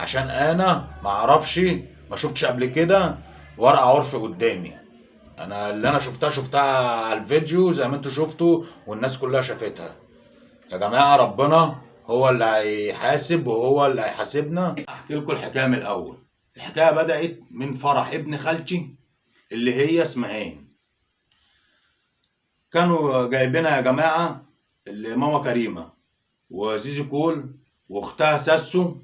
عشان انا ما اعرفش، ما شفتش قبل كده ورقه عرف قدامي. انا اللي انا شفتها على الفيديو زي ما انتوا شفتوا والناس كلها شافتها. يا جماعه ربنا هو اللي هيحاسب وهو اللي هيحاسبنا. احكي لكم الحكايه من الاول. الحكايه بدات من فرح ابن خالتي اللي هي اسمهان. كانوا جايبينها يا جماعه اللي ماما كريمه وزيزي كول واختها ساسو،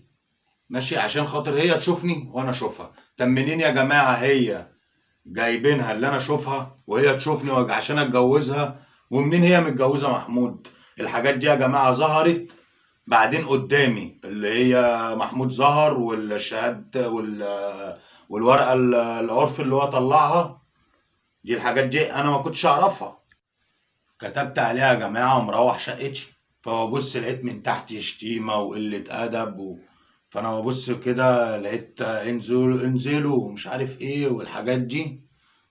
ماشي، عشان خاطر هي تشوفني وانا اشوفها. طب منين يا جماعه هي جايبينها اللي انا اشوفها وهي تشوفني عشان اتجوزها؟ ومنين هي متجوزه محمود؟ الحاجات دي يا جماعه ظهرت بعدين قدامي، اللي هي محمود ظهر والشهاد والورقه العرف اللي هو طلعها. دي الحاجات دي انا ما كنتش اعرفها. كتبت عليها يا جماعه ومروح شقتي، فببص لقيت من تحت شتيمه وقله ادب فانا ببص كده لقيت انزلوا انزلوا ومش عارف ايه والحاجات دي،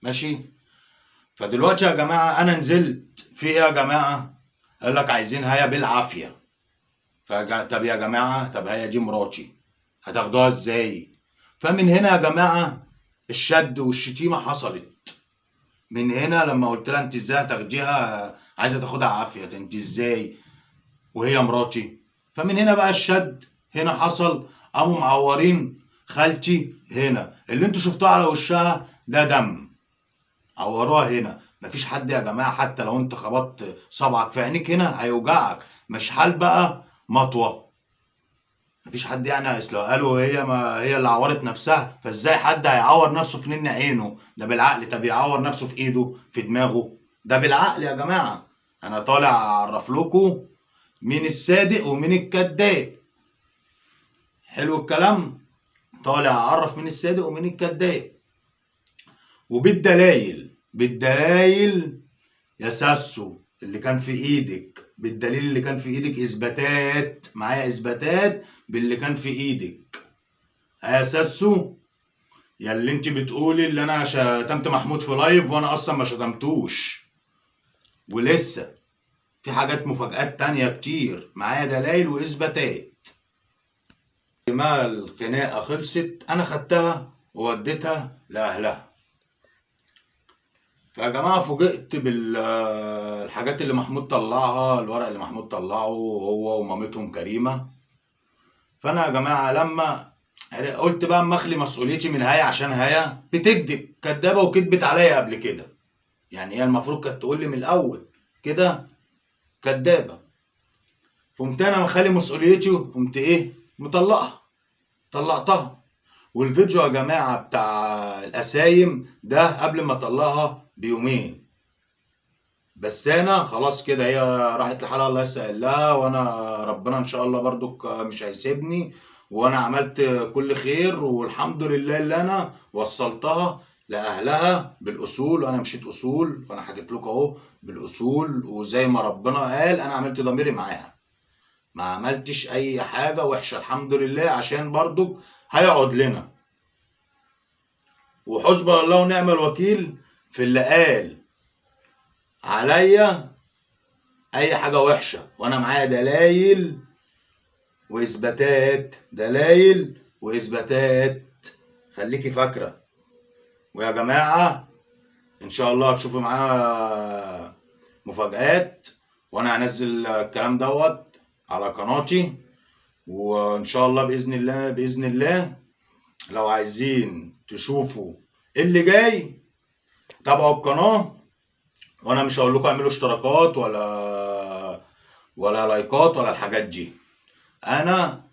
ماشي. فدلوقتي يا جماعه انا نزلت في ايه يا جماعه؟ قال لك عايزين هيا بالعافيه. طب يا جماعه، طب هي دي مراتي، هتاخدوها ازاي؟ فمن هنا يا جماعه الشد والشتيمه حصلت. من هنا لما قلت لها انت ازاي هتاخديها، عايزه تاخدها عافيه، انت ازاي وهي مراتي؟ فمن هنا بقى الشد هنا حصل. قاموا معورين خالتي هنا، اللي انتوا شفتوها على وشها ده دم. عوروها هنا. مفيش حد يا جماعه حتى لو انت خبطت صبعك في عينيك هنا هيوجعك، مش حال بقى مطوه. مفيش حد يعني، اصل قالوا هي ما هي اللي عورت نفسها، فازاي حد هيعور نفسه في نن عينه؟ ده بالعقل. طب يعور نفسه في ايده في دماغه؟ ده بالعقل يا جماعه. انا طالع اعرف لكم مين الصادق ومين الكذاب. حلو الكلام. طالع اعرف مين الصادق ومين الكذاب، وبالدلايل. بالدلايل يا ساسو اللي كان في ايدك، بالدليل اللي كان في ايدك، اثباتات معايا، اثباتات باللي كان في ايدك. يا ساسو يا اللي انت بتقولي اللي انا شتمت محمود في لايف وانا اصلا ما شتمتوش، ولسه في حاجات مفاجآت تانية كتير معايا، دلايل واثباتات. ما الخناقه خلصت انا خدتها ووديتها لاهلها. فيا جماعه فوجئت بالحاجات اللي محمود طلعها، الورق اللي محمود طلعه هو ومامتهم كريمه. فانا يا جماعه لما قلت بقى اما اخلي مسؤوليتي من هيا، عشان هيا بتكذب، كدابه وكذبت عليا قبل كده. يعني هي المفروض كانت تقول لي من الاول كده كدابه. فقمت انا مخلي مسؤوليتي وقمت ايه مطلقها، طلقتها. والفيديو يا جماعه بتاع القسايم ده قبل ما اطلقها بيومين. بس انا خلاص كده هي راحت لحالها الله يسهل لها، وانا ربنا ان شاء الله برضك مش هيسيبني، وانا عملت كل خير والحمد لله اللي انا وصلتها لاهلها بالاصول. وانا مشيت اصول وانا حكيت لكم اهو بالاصول، وزي ما ربنا قال انا عملت ضميري معاها، ما عملتش اي حاجه وحشه الحمد لله، عشان برضك هيقعد لنا. وحسبي الله ونعم الوكيل في اللي قال عليا اي حاجه وحشه، وانا معايا دلايل واثباتات، دلايل واثباتات، خليكي فاكره. ويا جماعه ان شاء الله هتشوفوا معانا مفاجآت، وانا هنزل الكلام دوت على قناتي. وان شاء الله باذن الله باذن الله لو عايزين تشوفوا اللي جاي تابعوا القناه. وانا مش هقول لكم اعملوا اشتراكات ولا لايكات ولا الحاجات دي. انا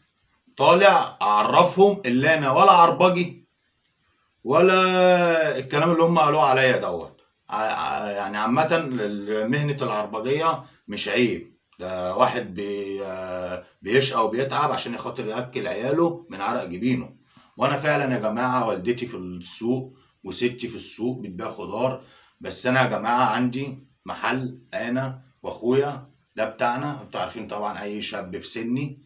طالع اعرفهم اللي انا ولا عربجي ولا الكلام اللي هم قالوه عليا دوت. يعني عامة مهنة العربجية مش عيب، ده واحد بيشقى وبيتعب عشان خاطر ياكل عياله من عرق جبينه. وانا فعلا يا جماعة والدتي في السوق وستي في السوق بتبيع خضار، بس انا يا جماعة عندي محل انا واخويا، ده بتاعنا. انتوا عارفين طبعا اي شاب في سني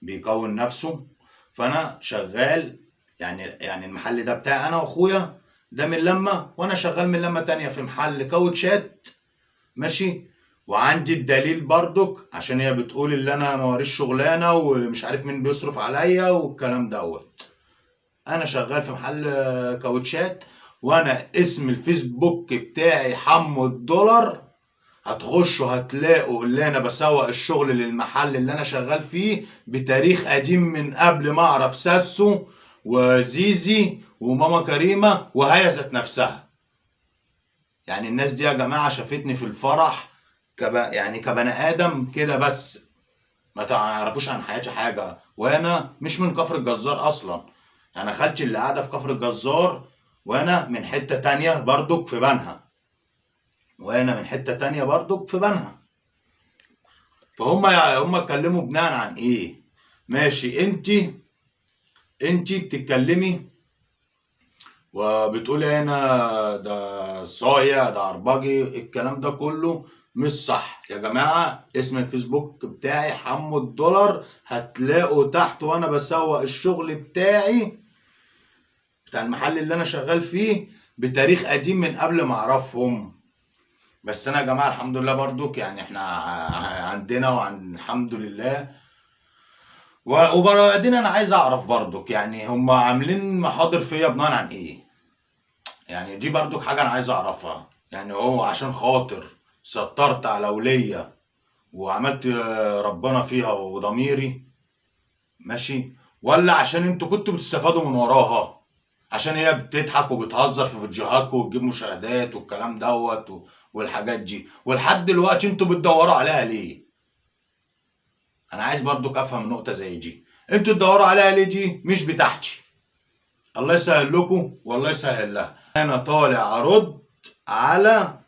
بيكون نفسه. فانا شغال، يعني المحل ده بتاعي انا واخويا، ده من لما، وانا شغال من لما تانية في محل كاوتشات، ماشي. وعندي الدليل برضك عشان هي بتقول اللي انا مواريش شغلانه ومش عارف مين بيصرف عليا والكلام دوت. انا شغال في محل كاوتشات، وانا اسم الفيسبوك بتاعي حمو الدولار. هتخشوا هتلاقوا اللي انا بسوق الشغل للمحل اللي انا شغال فيه بتاريخ قديم من قبل ما اعرف ساسو وزيزي وماما كريمه وهي ذات نفسها. يعني الناس دي يا جماعه شافتني في الفرح يعني كبني ادم كده بس، ما تعرفوش عن حياتي حاجه، وانا مش من كفر الجزار اصلا. انا خالتي اللي قاعده في كفر الجزار، وانا من حته تانية برضك في بنها، فهم اتكلموا بناء عن ايه؟ ماشي. انتي بتتكلمي وبتقولي انا ده صايع ده عربجي، الكلام ده كله مش صح يا جماعه. اسم الفيسبوك بتاعي حمو الدولار، هتلاقوا تحت وانا بسوق الشغل بتاعي بتاع المحل اللي انا شغال فيه بتاريخ قديم من قبل ما اعرفهم. بس انا يا جماعه الحمد لله برضك، يعني احنا عندنا الحمد لله. وبعدين انا عايز اعرف برضك يعني هم عاملين محاضر فيا بناء عن ايه؟ يعني دي برضك حاجه انا عايز اعرفها. يعني هو عشان خاطر سترت على ولية وعملت ربنا فيها وضميري ماشي، ولا عشان انتوا كنتوا بتستفادوا من وراها عشان هي بتضحك وبتهزر في فيديوهاتكم وتجيب مشاهدات والكلام دوت والحاجات دي، ولحد دلوقتي انتوا بتدوروا عليها ليه؟ انا عايز برضك افهم نقطه زي دي. انتوا تدوروا عليها ليه؟ دي مش بتاعتي. الله يسهل لكم والله يسهل لها. انا طالع ارد على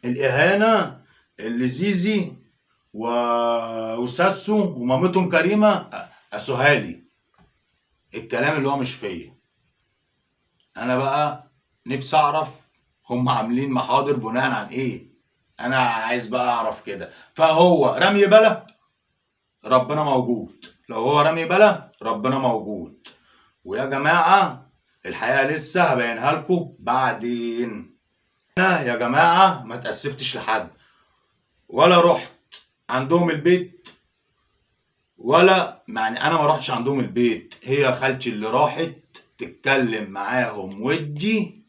الاهانه اللي زيزي وساسو ومامتهم كريمه قاسوها لي، الكلام اللي هو مش فيا. انا بقى نفسي اعرف هم عاملين محاضر بناء عن ايه. انا عايز بقى اعرف كده. فهو رمي بلا ربنا موجود، لو هو رمي بلا ربنا موجود. ويا جماعه الحقيقه لسه هبينها لكم بعدين. انا يا جماعه ما تاسفتش لحد، ولا رحت عندهم البيت، ولا يعني انا ما رحتش عندهم البيت. هي خالتي اللي راحت تتكلم معاهم ودي،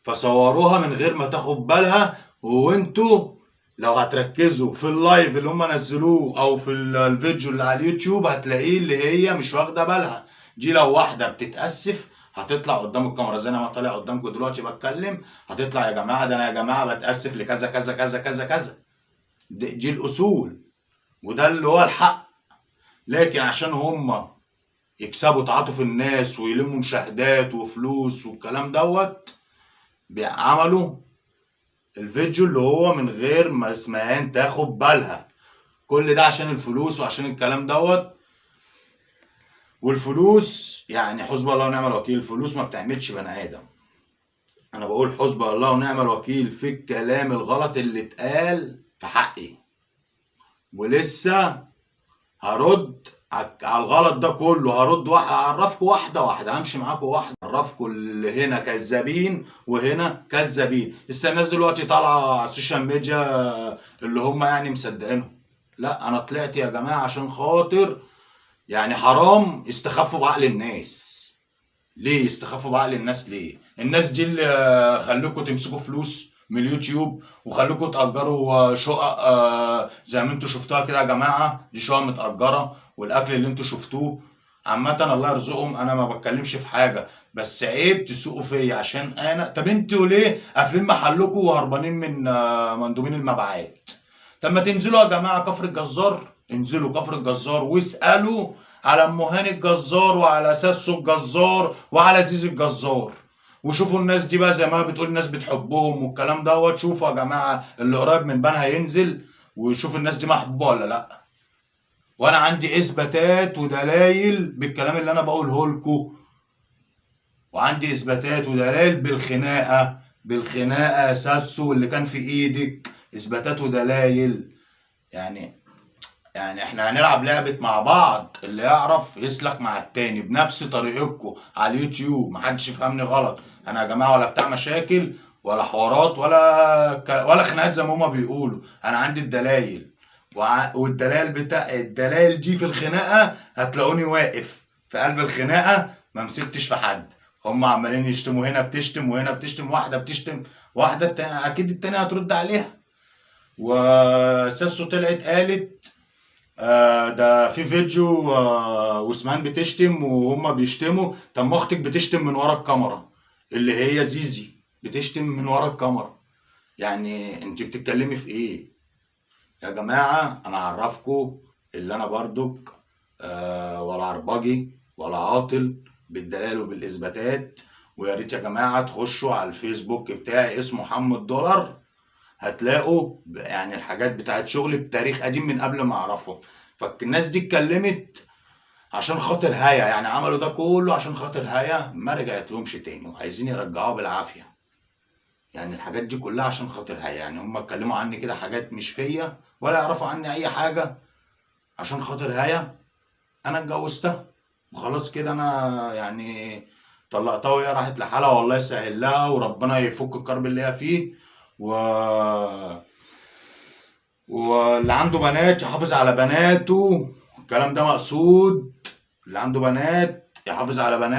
فصوروها من غير ما تاخد بالها. وانتوا لو هتركزوا في اللايف اللي هم نزلوه او في الفيديو اللي على اليوتيوب هتلاقيه اللي هي مش واخده بالها. دي لو واحده بتتاسف هتطلع قدام الكاميرا زي ما طالع قدامكم دلوقتي بتكلم، هتطلع يا جماعه ده انا يا جماعه بتاسف لكذا كذا كذا كذا كذا. دي الاصول وده اللي هو الحق. لكن عشان هم يكسبوا تعاطف الناس ويلموا مشاهدات وفلوس والكلام دوت، عملوا الفيديو اللي هو من غير ما اسمهان تاخد بالها. كل ده عشان الفلوس وعشان الكلام دوت. والفلوس يعني حسب الله ونعم الوكيل، الفلوس ما بتعملش بني ادم. انا بقول حسب الله ونعم الوكيل في الكلام الغلط اللي اتقال في حقي، ولسه هرد على الغلط ده كله. هرد هعرفكم واحده واحده، همشي معاكم واحده اعرفكم اللي هنا كذابين وهنا كذابين. لسه الناس دلوقتي طالعه على السوشيال ميديا اللي هم يعني مصدقينهم. لا انا طلعت يا جماعه عشان خاطر يعني حرام يستخفوا بعقل الناس. ليه يستخفوا بعقل الناس؟ ليه؟ الناس دي اللي خلوكوا تمسكوا فلوس من اليوتيوب وخلوكوا تأجروا شقق زي ما انتوا شفتوها كده يا جماعة. دي شقق متأجرة، والأكل اللي انتوا شفتوه عامة الله يرزقهم. أنا ما بتكلمش في حاجة، بس عيب تسوقوا فيا عشان أنا. طب انتوا ليه قافلين محلكوا وهربانين من مندوبين المبيعات؟ طب ما تنزلوا يا جماعة كفر الجزار، انزلوا كفر الجزار واسألوا على ام هاني الجزار وعلى ساسو الجزار وعلى زيزو الجزار، وشوفوا الناس دي بقى زي ما بتقول الناس بتحبهم والكلام دوت. شوفوا يا جماعه اللي قريب من بنها ينزل ويشوف الناس دي محبوبه ولا لا. وانا عندي اثباتات ودلايل بالكلام اللي انا بقوله لكم، وعندي اثباتات ودلايل بالخناقه يا ساسو اللي كان في ايدك، اثباتات ودلايل. يعني احنا هنلعب لعبة مع بعض، اللي يعرف يسلك مع التاني بنفس طريقتكم على اليوتيوب. محدش يفهمني غلط، انا يا جماعة ولا بتاع مشاكل ولا حوارات ولا خناقات زي ما هما بيقولوا. انا عندي الدلايل، والدلائل الدلائل دي في الخناقه هتلاقوني واقف في قلب الخناقه ما مسكتش في حد. هما عمالين يشتموا، هنا بتشتم وهنا بتشتم، واحده بتشتم واحده، التانية اكيد التانية هترد عليها. وساسو طلعت قالت ده في فيديو واسمان بتشتم وهما بيشتموا. طب ما اختك بتشتم من ورا الكاميرا، اللي هي زيزي بتشتم من ورا الكاميرا. يعني انت بتتكلمي في ايه يا جماعة؟ انا اعرفكم اللي انا برضك ولا عربجي ولا عاطل، بالدلائل وبالاثباتات. ويا ريت يا جماعة تخشوا على الفيسبوك بتاعي اسمه محمد دولار، هتلاقوا يعني الحاجات بتاعت شغلي بتاريخ قديم من قبل ما اعرفهم. فالناس دي اتكلمت عشان خاطر هيا، يعني عملوا ده كله عشان خاطر هيا، ما رجعت لهمش تاني وعايزين يرجعوها بالعافية. يعني الحاجات دي كلها عشان خاطر هيا، يعني هم اتكلموا عني كده حاجات مش فيا ولا يعرفوا عني اي حاجة عشان خاطر هيا. انا اتجوزتها وخلاص كده، انا يعني طلقتها وهي راحت لحالها، والله يسهل لها وربنا يفك الكرب اللي هي فيه. و... واللي عنده بنات يحافظ على بناته، الكلام ده مقصود. اللي عنده بنات يحافظ على بناته.